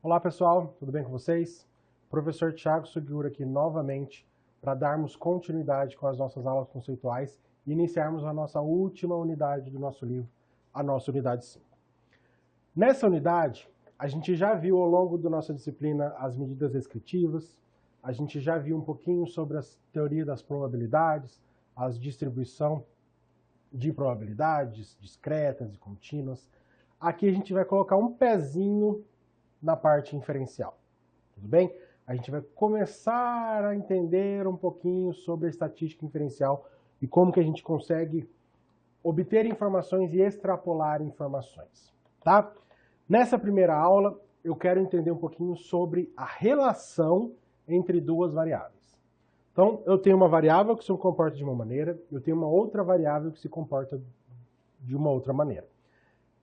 Olá pessoal, tudo bem com vocês? Professor Thiago Sugiura aqui novamente para darmos continuidade com as nossas aulas conceituais e iniciarmos a nossa última unidade do nosso livro, a nossa unidade 5. Nessa unidade, a gente já viu ao longo da nossa disciplina as medidas descritivas, a gente já viu um pouquinho sobre a teoria das probabilidades, a distribuição de probabilidades discretas e contínuas. Aqui a gente vai colocar um pezinho na parte inferencial, tudo bem? A gente vai começar a entender um pouquinho sobre a estatística inferencial e como que a gente consegue obter informações e extrapolar informações, tá? Nessa primeira aula, eu quero entender um pouquinho sobre a relação entre duas variáveis. Então, eu tenho uma variável que se comporta de uma maneira, eu tenho uma outra variável que se comporta de uma outra maneira.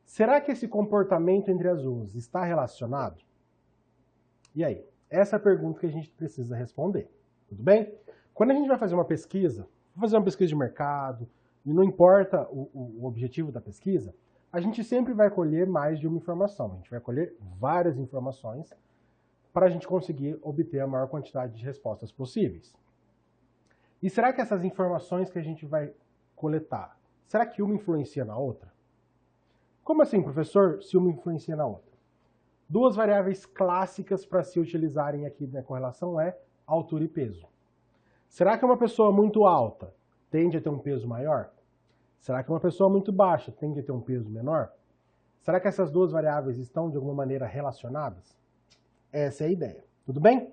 Será que esse comportamento entre as duas está relacionado? E aí? Essa é a pergunta que a gente precisa responder, tudo bem? Quando a gente vai fazer uma pesquisa, de mercado, e não importa o objetivo da pesquisa, a gente sempre vai colher mais de uma informação. A gente vai colher várias informações para a gente conseguir obter a maior quantidade de respostas possíveis. E será que essas informações que a gente vai coletar, será que uma influencia na outra? Como assim, professor, se uma influencia na outra? Duas variáveis clássicas para se utilizarem aqui na correlação é altura e peso. Será que uma pessoa muito alta tende a ter um peso maior? Será que uma pessoa muito baixa tende a ter um peso menor? Será que essas duas variáveis estão de alguma maneira relacionadas? Essa é a ideia, tudo bem?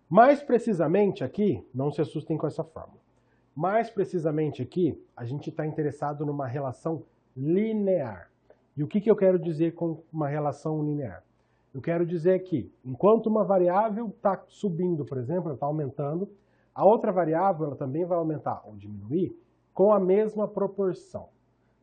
Mais precisamente aqui, não se assustem com essa fórmula, mais precisamente aqui, a gente está interessado numa relação linear. E o que eu quero dizer com uma relação linear? Eu quero dizer que, enquanto uma variável está subindo, por exemplo, está aumentando, a outra variável ela também vai aumentar ou diminuir com a mesma proporção,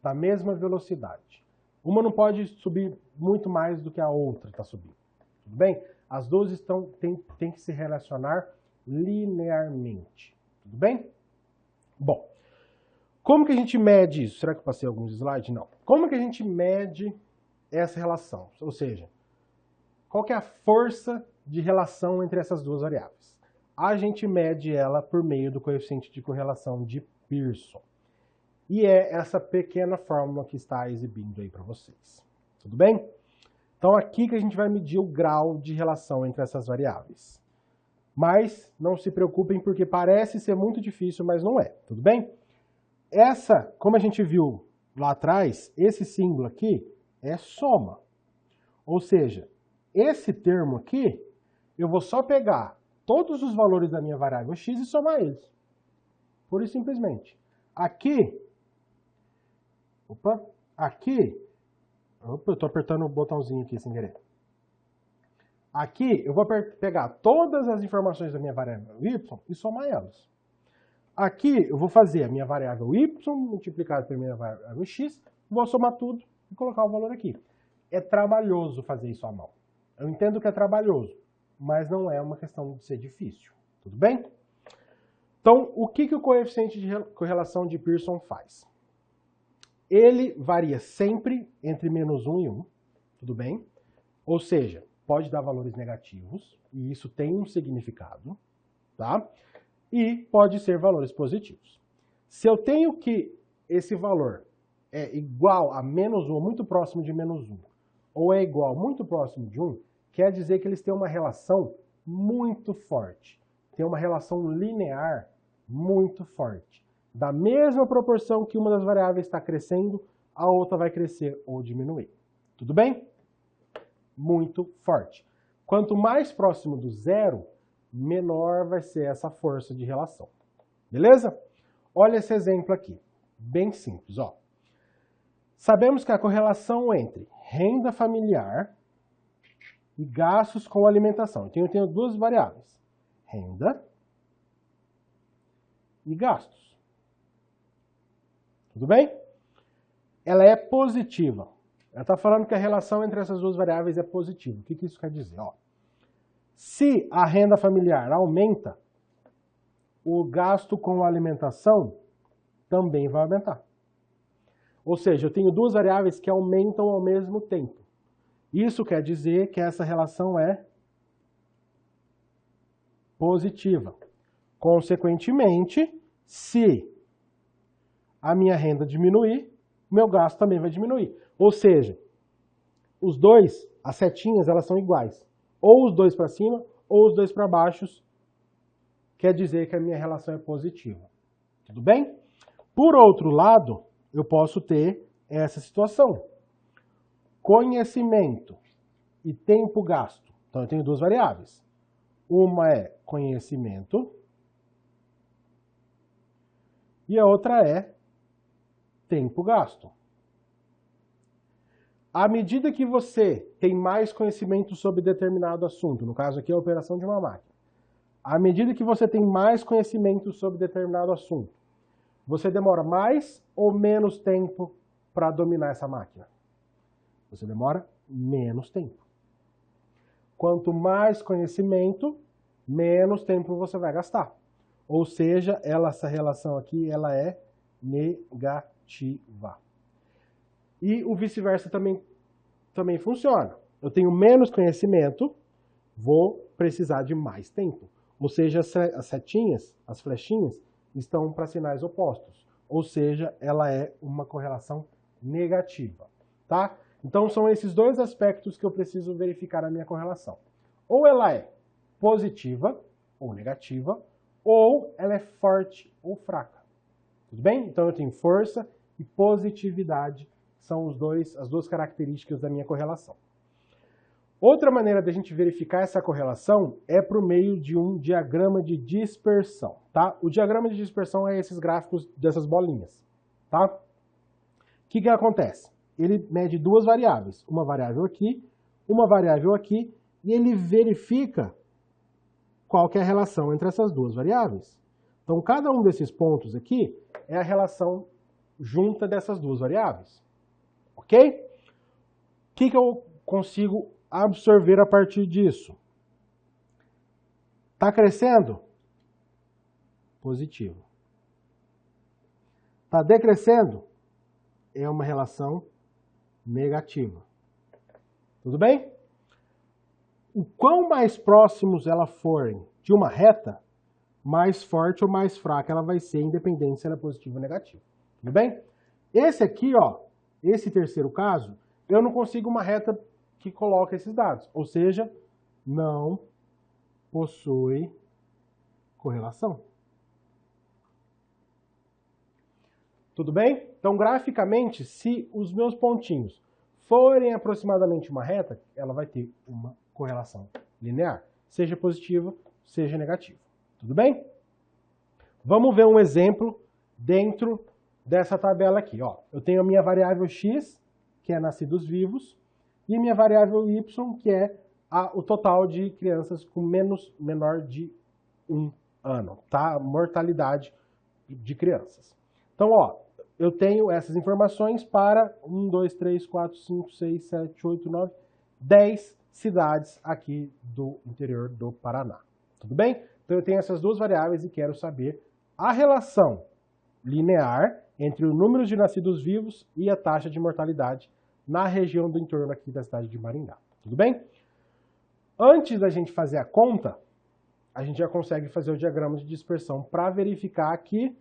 da mesma velocidade. Uma não pode subir muito mais do que a outra está subindo, tudo bem? As duas têm que se relacionar linearmente, tudo bem? Bom, como que a gente mede isso? Será que eu passei alguns slides? Não. Como que a gente mede essa relação? Ou seja, qual que é a força de relação entre essas duas variáveis? A gente mede ela por meio do coeficiente de correlação de Pearson. E é essa pequena fórmula que está exibindo aí para vocês. Tudo bem? Então aqui que a gente vai medir o grau de relação entre essas variáveis. Mas não se preocupem porque parece ser muito difícil, mas não é. Tudo bem? Essa, como a gente viu lá atrás, esse símbolo aqui é soma. Ou seja, esse termo aqui, eu vou só pegar todos os valores da minha variável x e somar eles. Pura e simplesmente. Aqui, eu estou apertando o botãozinho aqui sem querer. Aqui, eu vou pegar todas as informações da minha variável y e somar elas. Aqui, eu vou fazer a minha variável y multiplicada pela minha variável x, vou somar tudo e colocar o valor aqui. É trabalhoso fazer isso à mão. Eu entendo que é trabalhoso, mas não é uma questão de ser difícil. Tudo bem? Então, o que o coeficiente de correlação de Pearson faz? Ele varia sempre entre menos 1 e 1, tudo bem? Ou seja, pode dar valores negativos, e isso tem um significado, tá? E pode ser valores positivos. Se eu tenho que esse valor é igual a menos 1, muito próximo de menos 1, ou é igual muito próximo de 1, quer dizer que eles têm uma relação muito forte. Tem uma relação linear muito forte. Da mesma proporção que uma das variáveis está crescendo, a outra vai crescer ou diminuir. Tudo bem? Muito forte. Quanto mais próximo do zero, menor vai ser essa força de relação. Beleza? Olha esse exemplo aqui. Bem simples, ó. Sabemos que a correlação entre renda familiar e gastos com alimentação. Então, eu tenho duas variáveis. Renda e gastos. Tudo bem? Ela é positiva. Ela está falando que a relação entre essas duas variáveis é positiva. O que isso quer dizer? Ó, se a renda familiar aumenta, o gasto com alimentação também vai aumentar. Ou seja, eu tenho duas variáveis que aumentam ao mesmo tempo. Isso quer dizer que essa relação é positiva. Consequentemente, se a minha renda diminuir, meu gasto também vai diminuir. Ou seja, os dois, as setinhas, elas são iguais. Ou os dois para cima, ou os dois para baixo, quer dizer que a minha relação é positiva. Tudo bem? Por outro lado, eu posso ter essa situação. Conhecimento e tempo gasto. Então, eu tenho duas variáveis. Uma é conhecimento e a outra é tempo gasto. À medida que você tem mais conhecimento sobre determinado assunto, no caso aqui é a operação de uma máquina, à medida que você tem mais conhecimento sobre determinado assunto, você demora mais ou menos tempo para dominar essa máquina? Você demora menos tempo. Quanto mais conhecimento, menos tempo você vai gastar. Ou seja, essa relação aqui ela é negativa. E o vice-versa também funciona. Eu tenho menos conhecimento, vou precisar de mais tempo. Ou seja, as setinhas, as flechinhas, estão para sinais opostos. Ou seja, ela é uma correlação negativa. Tá? Então, são esses dois aspectos que eu preciso verificar na minha correlação. Ou ela é positiva ou negativa, ou ela é forte ou fraca. Tudo bem? Então, eu tenho força e positividade, são as duas características da minha correlação. Outra maneira da gente verificar essa correlação é por meio de um diagrama de dispersão, tá? O diagrama de dispersão é esses gráficos dessas bolinhas, tá? O que acontece? Ele mede duas variáveis, uma variável aqui, e ele verifica qual que é a relação entre essas duas variáveis. Então, cada um desses pontos aqui é a relação junta dessas duas variáveis. Ok? O que eu consigo absorver a partir disso? Está crescendo? Positivo. Está decrescendo? É uma relação negativa. Tudo bem? O quão mais próximos elas forem de uma reta, mais forte ou mais fraca ela vai ser, independente se ela é positiva ou negativa. Tudo bem? Esse aqui, ó, esse terceiro caso, eu não consigo uma reta que coloca esses dados. Ou seja, não possui correlação. Tudo bem? Então, graficamente, se os meus pontinhos forem aproximadamente uma reta, ela vai ter uma correlação linear, seja positiva, seja negativa. Tudo bem? Vamos ver um exemplo dentro dessa tabela aqui. Ó, eu tenho a minha variável x, que é nascidos vivos, e minha variável y, que é o total de crianças com menor de 1 ano, tá? A mortalidade de crianças. Então, ó, eu tenho essas informações para 1, 2, 3, 4, 5, 6, 7, 8, 9, 10 cidades aqui do interior do Paraná. Tudo bem? Então, eu tenho essas duas variáveis e quero saber a relação linear entre o número de nascidos vivos e a taxa de mortalidade na região do entorno aqui da cidade de Maringá. Tudo bem? Antes da gente fazer a conta, a gente já consegue fazer o diagrama de dispersão para verificar que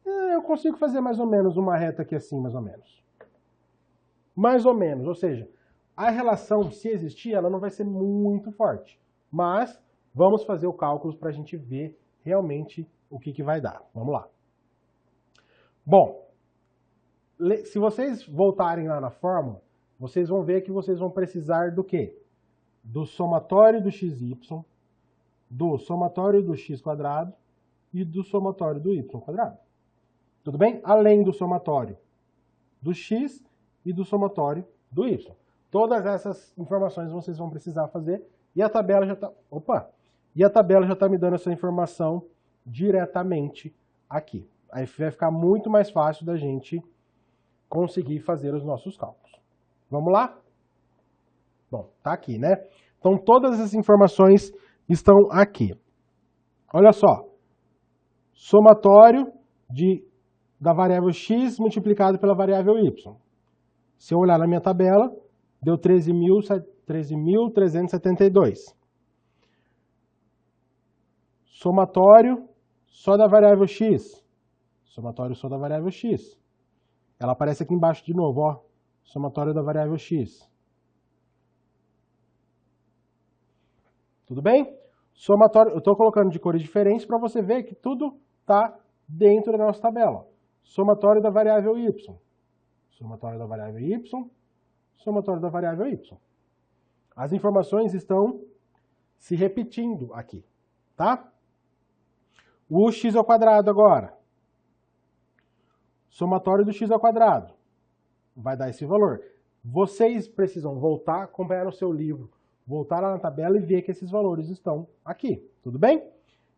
eu consigo fazer mais ou menos uma reta aqui assim, mais ou menos. Mais ou menos, ou seja, a relação, se existir, ela não vai ser muito forte. Mas vamos fazer o cálculo para a gente ver realmente o que vai dar. Vamos lá. Bom, se vocês voltarem lá na fórmula, vocês vão ver que vocês vão precisar do quê? Do somatório do xy, do somatório do x quadrado e do somatório do y quadrado. Tudo bem? Além do somatório do x e do somatório do y. Todas essas informações vocês vão precisar fazer e a tabela já está... E a tabela já está me dando essa informação diretamente aqui. Aí vai ficar muito mais fácil da gente conseguir fazer os nossos cálculos. Vamos lá? Bom, tá aqui, né? Então, todas as informações estão aqui. Olha só. Somatório da variável x multiplicado pela variável y. Se eu olhar na minha tabela, deu 13.372. Somatório só da variável x. Somatório só da variável x. Ela aparece aqui embaixo de novo, ó. Somatório da variável x. Tudo bem? Somatório, eu estou colocando de cores diferentes para você ver que tudo está dentro da nossa tabela. Somatório da variável y. Somatório da variável y. Somatório da variável y. As informações estão se repetindo aqui, tá? O x ao quadrado agora. Somatório do x ao quadrado. Vai dar esse valor. Vocês precisam voltar, acompanhar no seu livro, voltar lá na tabela e ver que esses valores estão aqui. Tudo bem?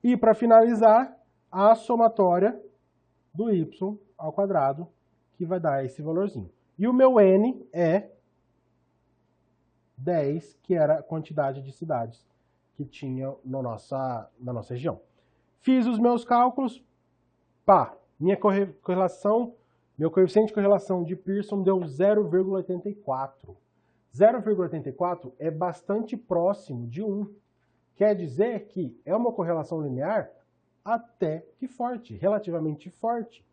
E para finalizar, a somatória do y ao quadrado, que vai dar esse valorzinho. E o meu n é 10, que era a quantidade de cidades que tinha na nossa região. Fiz os meus cálculos, pá, meu coeficiente de correlação de Pearson deu 0,84. 0,84 é bastante próximo de 1. Quer dizer que é uma correlação linear até que forte, relativamente forte.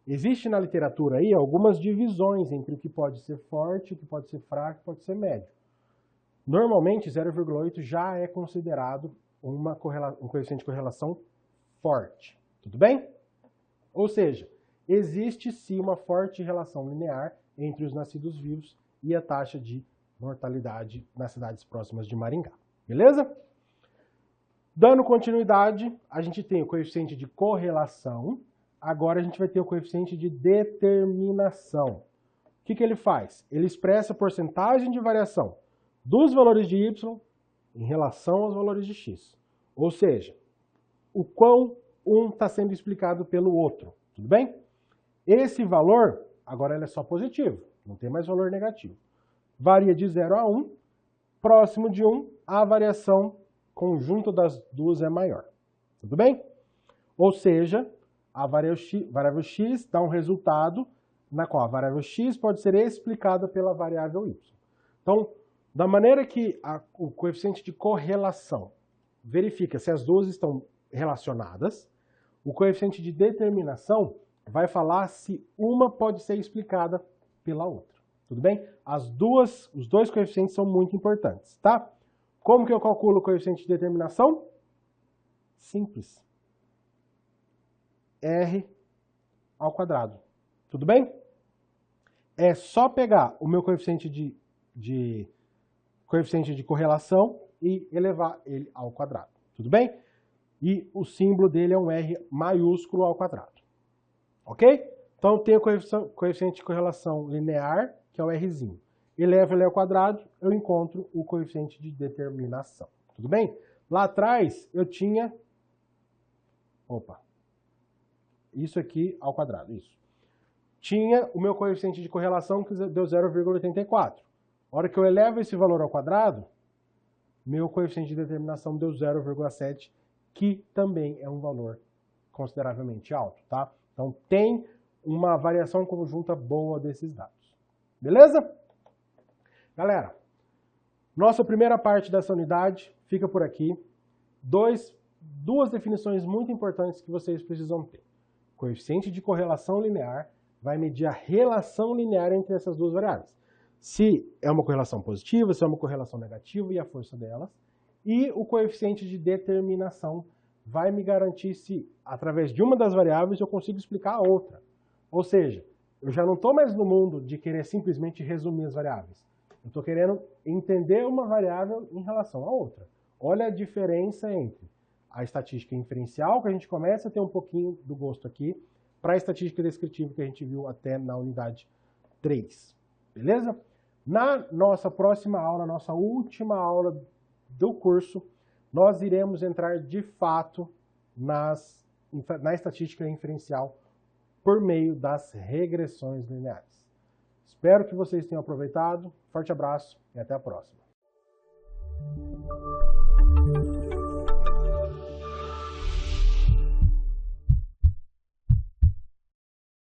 Existe na literatura aí algumas divisões entre o que pode ser forte, o que pode ser fraco, o que pode ser médio. Normalmente, 0,8 já é considerado um coeficiente de correlação forte. Tudo bem? Ou seja, existe sim uma forte relação linear entre os nascidos vivos e a taxa de mortalidade nas cidades próximas de Maringá. Beleza? Dando continuidade, a gente tem o coeficiente de correlação. Agora a gente vai ter o coeficiente de determinação. O que ele faz? Ele expressa a porcentagem de variação dos valores de y em relação aos valores de x. Ou seja, o quão um está sendo explicado pelo outro. Tudo bem? Esse valor, agora ele é só positivo, não tem mais valor negativo. Varia de 0 a 1, próximo de 1, a variação conjunta das duas é maior. Tudo bem? Ou seja, a variável x dá um resultado na qual a variável x pode ser explicada pela variável y. Então, da maneira que o coeficiente de correlação verifica se as duas estão relacionadas, o coeficiente de determinação vai falar se uma pode ser explicada pela outra. Tudo bem? Os dois coeficientes são muito importantes, tá? Como que eu calculo o coeficiente de determinação? Simples. R ao quadrado. Tudo bem? É só pegar o meu coeficiente de correlação e elevar ele ao quadrado. Tudo bem? E o símbolo dele é um R maiúsculo ao quadrado. Ok? Então eu tenho o coeficiente de correlação linear, que é o Rzinho. Elevo ele ao quadrado, eu encontro o coeficiente de determinação. Tudo bem? Lá atrás eu tinha... Isso aqui ao quadrado, isso. Tinha o meu coeficiente de correlação que deu 0,84. A hora que eu elevo esse valor ao quadrado, meu coeficiente de determinação deu 0,7, que também é um valor consideravelmente alto, tá? Então tem uma variação conjunta boa desses dados. Beleza? Galera, nossa primeira parte dessa unidade fica por aqui. Duas definições muito importantes que vocês precisam ter. Coeficiente de correlação linear vai medir a relação linear entre essas duas variáveis. Se é uma correlação positiva, se é uma correlação negativa e a força delas. E o coeficiente de determinação vai me garantir se, através de uma das variáveis, eu consigo explicar a outra. Ou seja, eu já não estou mais no mundo de querer simplesmente resumir as variáveis. Eu estou querendo entender uma variável em relação à outra. Olha a diferença entre a estatística inferencial, que a gente começa a ter um pouquinho do gosto aqui, para a estatística descritiva, que a gente viu até na unidade 3. Beleza? Na nossa próxima aula, nossa última aula do curso, nós iremos entrar de fato na estatística inferencial por meio das regressões lineares. Espero que vocês tenham aproveitado. Forte abraço e até a próxima.